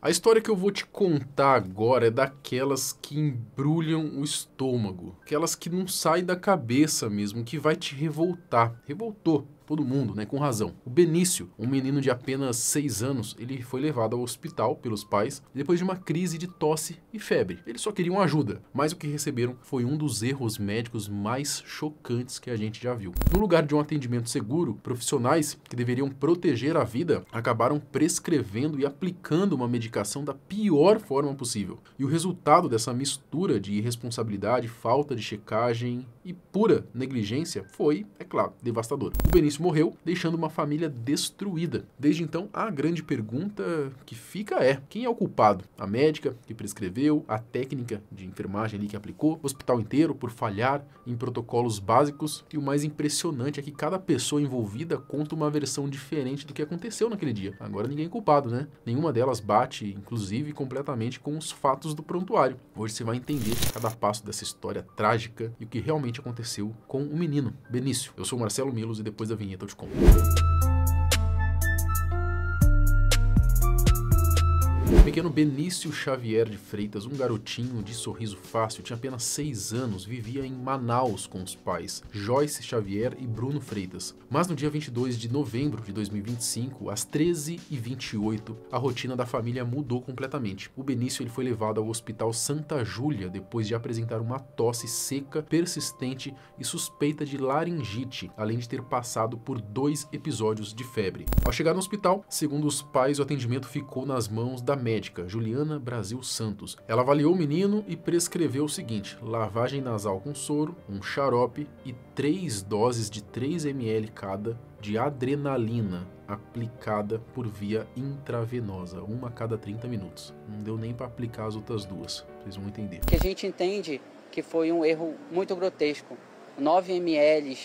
A história que eu vou te contar agora é daquelas que embrulham o estômago, aquelas que não saem da cabeça mesmo, que vai te revoltar. Revoltou todo mundo, né? Com razão. O Benício, um menino de apenas 6 anos, ele foi levado ao hospital pelos pais depois de uma crise de tosse e febre. Eles só queriam ajuda, mas o que receberam foi um dos erros médicos mais chocantes que a gente já viu. No lugar de um atendimento seguro, profissionais que deveriam proteger a vida acabaram prescrevendo e aplicando uma medicação da pior forma possível. E o resultado dessa mistura de irresponsabilidade, falta de checagem e pura negligência foi, é claro, devastador. O Benício morreu, deixando uma família destruída. Desde então, a grande pergunta que fica é: quem é o culpado? A médica que prescreveu, a técnica de enfermagem ali que aplicou, o hospital inteiro por falhar em protocolos básicos? E o mais impressionante é que cada pessoa envolvida conta uma versão diferente do que aconteceu naquele dia. Agora ninguém é culpado, né? Nenhuma delas bate, inclusive, completamente com os fatos do prontuário. Hoje você vai entender cada passo dessa história trágica e o que realmente aconteceu com o menino, Benício. Eu sou o Marcelo Milos e depois da vinheta eu te conto. O pequeno Benício Xavier de Freitas, um garotinho de sorriso fácil, tinha apenas 6 anos, vivia em Manaus com os pais, Joyce Xavier e Bruno Freitas. Mas no dia 22 de novembro de 2025, às 13h28, a rotina da família mudou completamente. O Benício ele foi levado ao Hospital Santa Júlia depois de apresentar uma tosse seca, persistente e suspeita de laringite, além de ter passado por 2 episódios de febre. Ao chegar no hospital, segundo os pais, o atendimento ficou nas mãos da médica Juliana Brasil Santos. Ela avaliou o menino e prescreveu o seguinte: lavagem nasal com soro, um xarope e 3 doses de 3 ml cada de adrenalina aplicada por via intravenosa, uma a cada 30 minutos. Não deu nem para aplicar as outras 2, vocês vão entender. Que a gente entende que foi um erro muito grotesco. 9 ml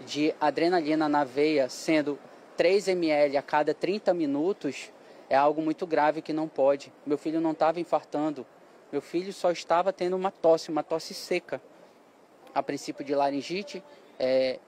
de adrenalina na veia, sendo 3 ml a cada 30 minutos, é algo muito grave que não pode. Meu filho não estava infartando, meu filho só estava tendo uma tosse seca. A princípio de laringite,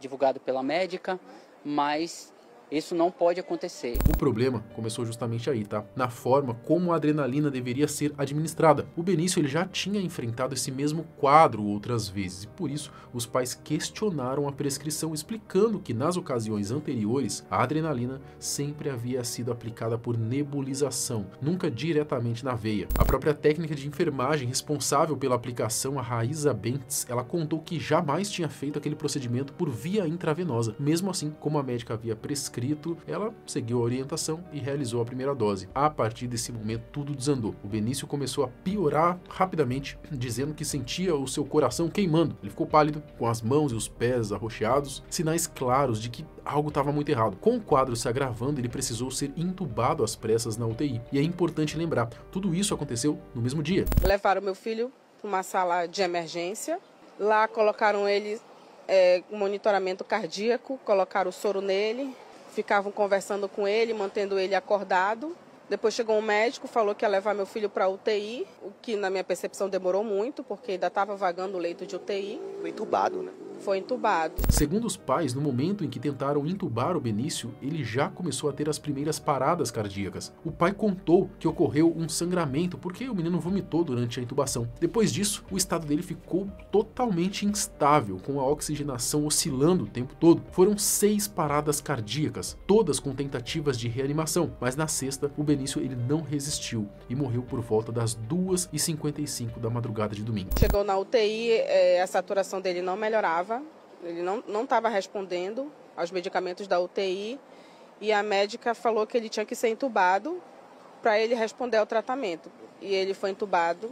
divulgado pela médica, mas isso não pode acontecer. O problema começou justamente aí, tá? Na forma como a adrenalina deveria ser administrada. O Benício ele já tinha enfrentado esse mesmo quadro outras vezes e por isso os pais questionaram a prescrição, explicando que nas ocasiões anteriores a adrenalina sempre havia sido aplicada por nebulização, nunca diretamente na veia. A própria técnica de enfermagem responsável pela aplicação, a Raíza Bentes, ela contou que jamais tinha feito aquele procedimento por via intravenosa. Mesmo assim, como a médica havia prescrito, ela seguiu a orientação e realizou a primeira dose. A partir desse momento, tudo desandou. O Benício começou a piorar rapidamente, dizendo que sentia o seu coração queimando. Ele ficou pálido, com as mãos e os pés arroxeados, sinais claros de que algo estava muito errado. Com o quadro se agravando, ele precisou ser intubado às pressas na UTI. E é importante lembrar, tudo isso aconteceu no mesmo dia. Levaram meu filho para uma sala de emergência. Lá colocaram ele com monitoramento cardíaco, colocaram o soro nele. Ficavam conversando com ele, mantendo ele acordado. Depois chegou um médico, falou que ia levar meu filho para a UTI, o que na minha percepção demorou muito, porque ainda estava vagando o leito de UTI. Foi entubado, né? Foi entubado. Segundo os pais, no momento em que tentaram entubar o Benício, ele já começou a ter as primeiras paradas cardíacas. O pai contou que ocorreu um sangramento porque o menino vomitou durante a intubação. Depois disso, o estado dele ficou totalmente instável, com a oxigenação oscilando o tempo todo. Foram 6 paradas cardíacas, todas com tentativas de reanimação, mas na sexta, o Benício ele não resistiu e morreu por volta das 2h55 da madrugada de domingo. Chegou na UTI, a saturação dele não melhorava. Ele não estava respondendo aos medicamentos da UTI e a médica falou que ele tinha que ser entubado para ele responder ao tratamento. E ele foi entubado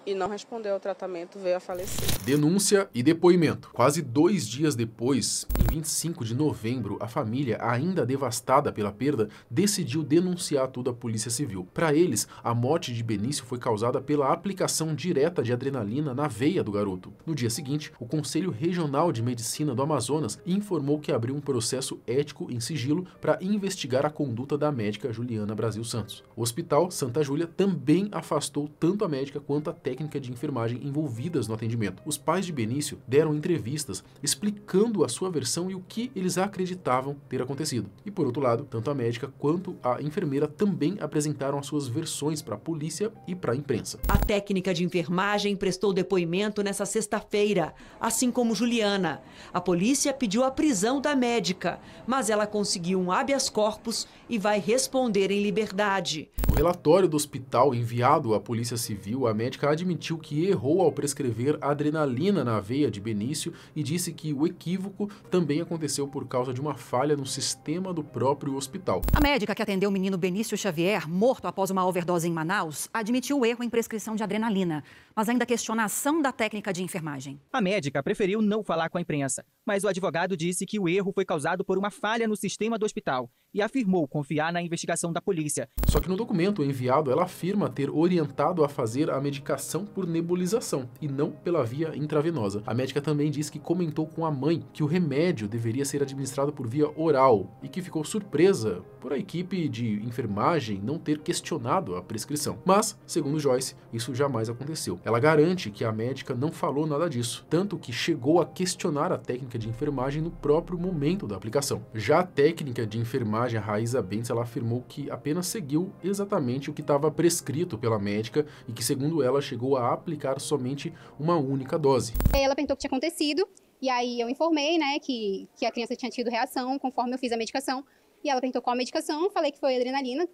e não respondeu ao tratamento, veio a falecer. Denúncia e depoimento. Quase 2 dias depois, em 25 de novembro, a família, ainda devastada pela perda, decidiu denunciar tudo à Polícia Civil. Para eles, a morte de Benício foi causada pela aplicação direta de adrenalina na veia do garoto. No dia seguinte, o Conselho Regional de Medicina do Amazonas informou que abriu um processo ético em sigilo para investigar a conduta da médica Juliana Brasil Santos. O Hospital Santa Júlia também afastou tanto a médica quanto a técnica técnica de enfermagem envolvidas no atendimento. Os pais de Benício deram entrevistas explicando a sua versão e o que eles acreditavam ter acontecido. E por outro lado, tanto a médica quanto a enfermeira também apresentaram as suas versões para a polícia e para a imprensa. A técnica de enfermagem prestou depoimento nessa sexta-feira, assim como Juliana. A polícia pediu a prisão da médica, mas ela conseguiu um habeas corpus e vai responder em liberdade. No relatório do hospital enviado à Polícia Civil, a médica admitiu que errou ao prescrever adrenalina na veia de Benício e disse que o equívoco também aconteceu por causa de uma falha no sistema do próprio hospital. A médica que atendeu o menino Benício Xavier, morto após uma overdose em Manaus, admitiu o erro em prescrição de adrenalina, mas ainda questiona a ação da técnica de enfermagem. A médica preferiu não falar com a imprensa, mas o advogado disse que o erro foi causado por uma falha no sistema do hospital e afirmou confiar na investigação da polícia. Só que no documento enviado, ela afirma ter orientado a fazer a medicação por nebulização e não pela via intravenosa. A médica também diz que comentou com a mãe que o remédio deveria ser administrado por via oral e que ficou surpresa por a equipe de enfermagem não ter questionado a prescrição. Mas, segundo Joyce, isso jamais aconteceu. Ela garante que a médica não falou nada disso, tanto que chegou a questionar a técnica de enfermagem no próprio momento da aplicação. Já a técnica de enfermagem, a Raíza Bentes, ela afirmou que apenas seguiu exatamente o que estava prescrito pela médica e que, segundo ela, chegou a aplicar somente uma única dose. Ela perguntou o que tinha acontecido e aí eu informei, né, que a criança tinha tido reação conforme eu fiz a medicação. E ela perguntou qual a medicação, falei que foi adrenalina,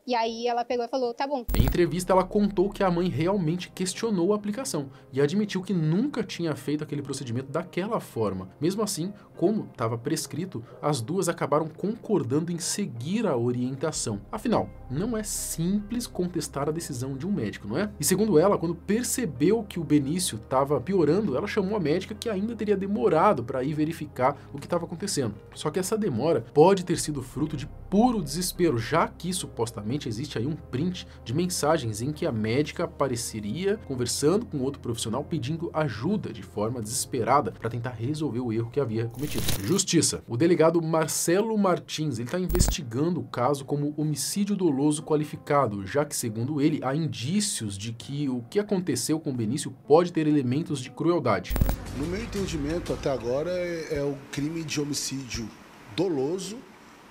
e aí ela pegou e falou, tá bom. Em entrevista, ela contou que a mãe realmente questionou a aplicação e admitiu que nunca tinha feito aquele procedimento daquela forma. Mesmo assim, como estava prescrito, as duas acabaram concordando em seguir a orientação. Afinal, não é simples contestar a decisão de um médico, não é? E segundo ela, quando percebeu que o Benício estava piorando, ela chamou a médica que ainda teria demorado para ir verificar o que estava acontecendo. Só que essa demora pode ter sido fruto de puro desespero, já que supostamente existe aí um print de mensagens em que a médica apareceria conversando com outro profissional pedindo ajuda de forma desesperada para tentar resolver o erro que havia cometido. Justiça. O delegado Marcelo Martins, ele está investigando o caso como homicídio doloso qualificado, já que, segundo ele, há indícios de que o que aconteceu com Benício pode ter elementos de crueldade. No meu entendimento, até agora, é o crime de homicídio doloso,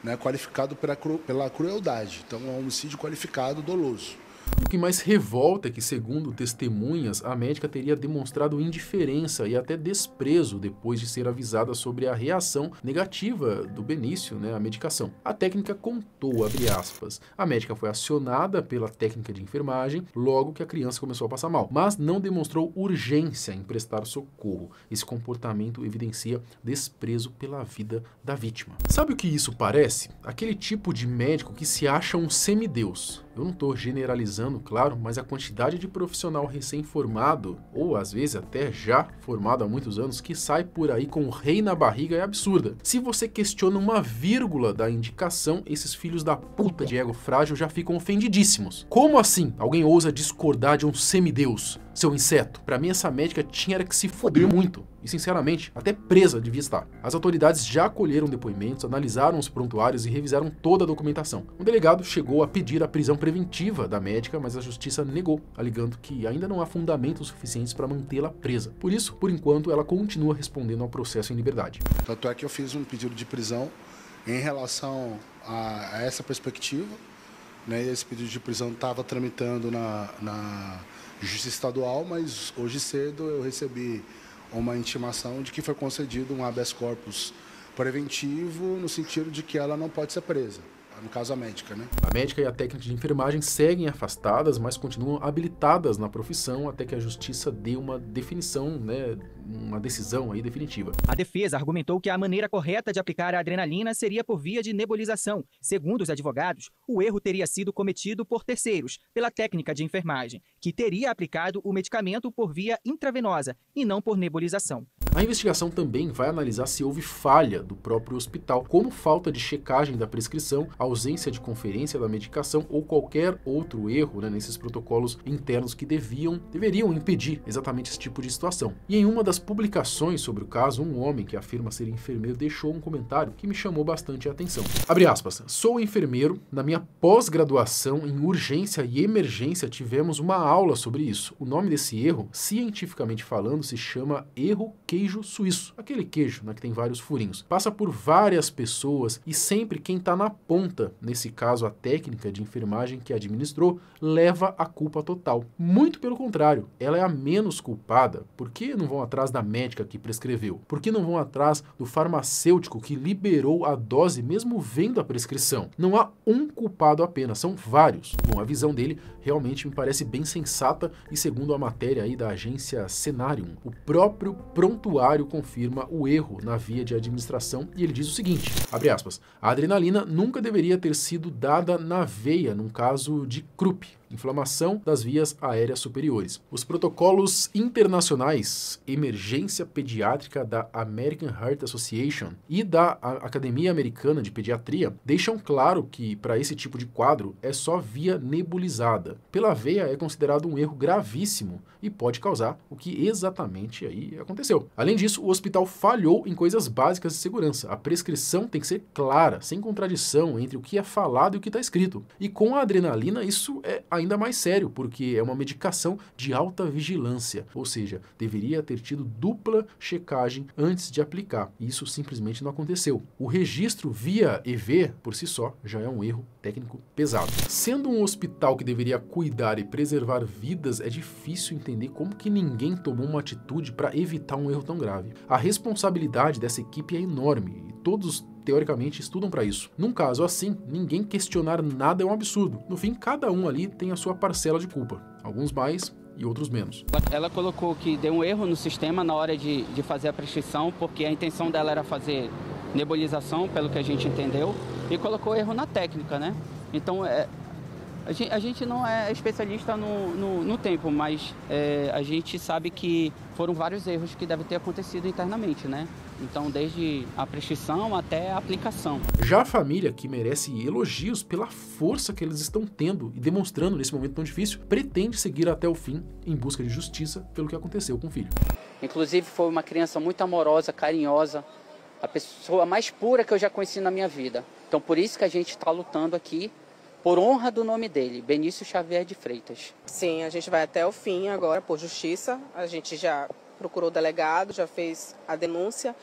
né, qualificado pela crueldade. Então, é um homicídio qualificado doloso. O que mais revolta é que, segundo testemunhas, a médica teria demonstrado indiferença e até desprezo depois de ser avisada sobre a reação negativa do Benício, à medicação. A técnica contou, abre aspas, a médica foi acionada pela técnica de enfermagem logo que a criança começou a passar mal, mas não demonstrou urgência em prestar socorro. Esse comportamento evidencia desprezo pela vida da vítima. Sabe o que isso parece? Aquele tipo de médico que se acha um semideus. Eu não estou generalizando, claro, mas a quantidade de profissional recém-formado, ou às vezes até já formado há muitos anos, que sai por aí com o rei na barriga é absurda. Se você questiona uma vírgula da indicação, esses filhos da puta de ego frágil já ficam ofendidíssimos. Como assim? Alguém ousa discordar de um semideus? Seu inseto. Pra mim, essa médica tinha que se foder muito. E, sinceramente, até presa devia estar. As autoridades já colheram depoimentos, analisaram os prontuários e revisaram toda a documentação. O delegado chegou a pedir a prisão preventiva da médica, mas a justiça negou, alegando que ainda não há fundamentos suficientes para mantê-la presa. Por isso, por enquanto, ela continua respondendo ao processo em liberdade. Tanto é que eu fiz um pedido de prisão em relação a essa perspectiva, né? Esse pedido de prisão estava tramitando na Justiça Estadual, mas hoje cedo eu recebi uma intimação de que foi concedido um habeas corpus preventivo no sentido de que ela não pode ser presa. No caso, a médica, né? A médica e a técnica de enfermagem seguem afastadas, mas continuam habilitadas na profissão até que a justiça dê uma definição, uma decisão aí definitiva. A defesa argumentou que a maneira correta de aplicar a adrenalina seria por via de nebulização. Segundo os advogados, o erro teria sido cometido por terceiros, pela técnica de enfermagem, que teria aplicado o medicamento por via intravenosa e não por nebulização. A investigação também vai analisar se houve falha do próprio hospital, como falta de checagem da prescrição, ausência de conferência da medicação ou qualquer outro erro, né, nesses protocolos internos que deveriam impedir exatamente esse tipo de situação. E em uma das publicações sobre o caso, um homem que afirma ser enfermeiro deixou um comentário que me chamou bastante a atenção. Abre aspas, sou enfermeiro, na minha pós-graduação em urgência e emergência tivemos uma aula sobre isso. O nome desse erro, cientificamente falando, se chama erro queijo suíço. Aquele queijo, né, que tem vários furinhos. Passa por várias pessoas e sempre quem está na ponta, nesse caso a técnica de enfermagem que administrou, leva a culpa total. Muito pelo contrário, ela é a menos culpada. Por que não vão atrás da médica que prescreveu? Por que não vão atrás do farmacêutico que liberou a dose mesmo vendo a prescrição? Não há um culpado apenas, são vários. Bom, a visão dele realmente me parece bem sensata e segundo a matéria aí da agência Cenarium, o próprio prontuário confirma o erro na via de administração e ele diz o seguinte, abre aspas, a adrenalina nunca deveria ter sido dada na veia num caso de Krupp, inflamação das vias aéreas superiores. Os protocolos internacionais, emergência pediátrica da American Heart Association e da Academia Americana de Pediatria deixam claro que para esse tipo de quadro é só via nebulizada. Pela veia é considerado um erro gravíssimo e pode causar o que exatamente aí aconteceu. Além disso, o hospital falhou em coisas básicas de segurança. A prescrição tem que ser clara, sem contradição entre o que é falado e o que está escrito. E com a adrenalina isso é ainda mais sério, porque é uma medicação de alta vigilância, ou seja, deveria ter tido dupla checagem antes de aplicar. Isso simplesmente não aconteceu. O registro via EV, por si só, já é um erro técnico pesado. Sendo um hospital que deveria cuidar e preservar vidas, é difícil entender como que ninguém tomou uma atitude para evitar um erro tão grave. A responsabilidade dessa equipe é enorme e todos teoricamente estudam para isso. Num caso assim, ninguém questionar nada é um absurdo. No fim, cada um ali tem a sua parcela de culpa. Alguns mais e outros menos. Ela colocou que deu um erro no sistema na hora de fazer a prescrição, porque a intenção dela era fazer nebulização, pelo que a gente entendeu, e colocou erro na técnica, né? Então, a gente não é especialista no tempo, mas a gente sabe que foram vários erros que devem ter acontecido internamente, né? Então, desde a prescrição até a aplicação. Já a família, que merece elogios pela força que eles estão tendo e demonstrando nesse momento tão difícil, pretende seguir até o fim em busca de justiça pelo que aconteceu com o filho. Inclusive, foi uma criança muito amorosa, carinhosa, a pessoa mais pura que eu já conheci na minha vida. Então, por isso que a gente está lutando aqui, por honra do nome dele, Benício Xavier de Freitas. Sim, a gente vai até o fim agora, por justiça. A gente já procurou o delegado, já fez a denúncia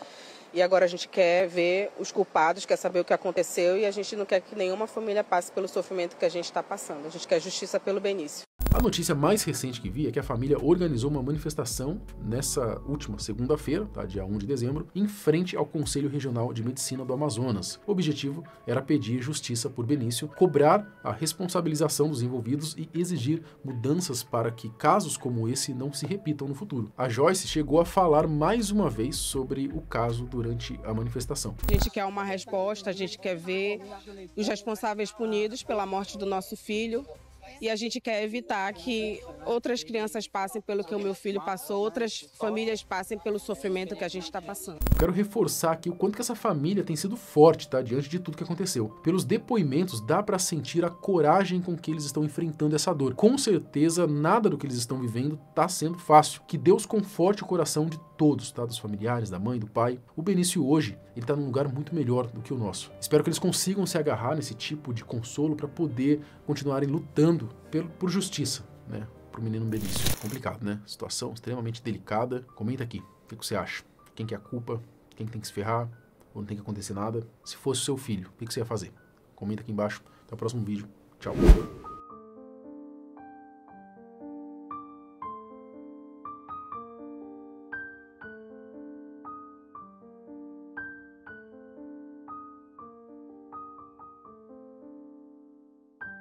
e agora a gente quer ver os culpados, quer saber o que aconteceu e a gente não quer que nenhuma família passe pelo sofrimento que a gente está passando. A gente quer justiça pelo Benício. A notícia mais recente que vi é que a família organizou uma manifestação nessa última segunda-feira, tá, dia 1 de dezembro, em frente ao Conselho Regional de Medicina do Amazonas. O objetivo era pedir justiça por Benício, cobrar a responsabilização dos envolvidos e exigir mudanças para que casos como esse não se repitam no futuro. A Joyce chegou a falar mais uma vez sobre o caso durante a manifestação. A gente quer uma resposta, a gente quer ver os responsáveis punidos pela morte do nosso filho. E a gente quer evitar que outras crianças passem pelo que o meu filho passou, outras famílias passem pelo sofrimento que a gente está passando. Quero reforçar aqui o quanto que essa família tem sido forte, tá? Diante de tudo que aconteceu. Pelos depoimentos, dá para sentir a coragem com que eles estão enfrentando essa dor. Com certeza, nada do que eles estão vivendo está sendo fácil. Que Deus conforte o coração de todos, tá? Dos familiares, da mãe, do pai. O Benício hoje, ele tá num lugar muito melhor do que o nosso. Espero que eles consigam se agarrar nesse tipo de consolo para poder continuarem lutando por justiça, né? Pro menino Benício. Complicado, né? Situação extremamente delicada. Comenta aqui, o que você acha? Quem que é a culpa? Quem que tem que se ferrar? Ou não tem que acontecer nada? Se fosse o seu filho, o que você ia fazer? Comenta aqui embaixo. Até o próximo vídeo. Tchau.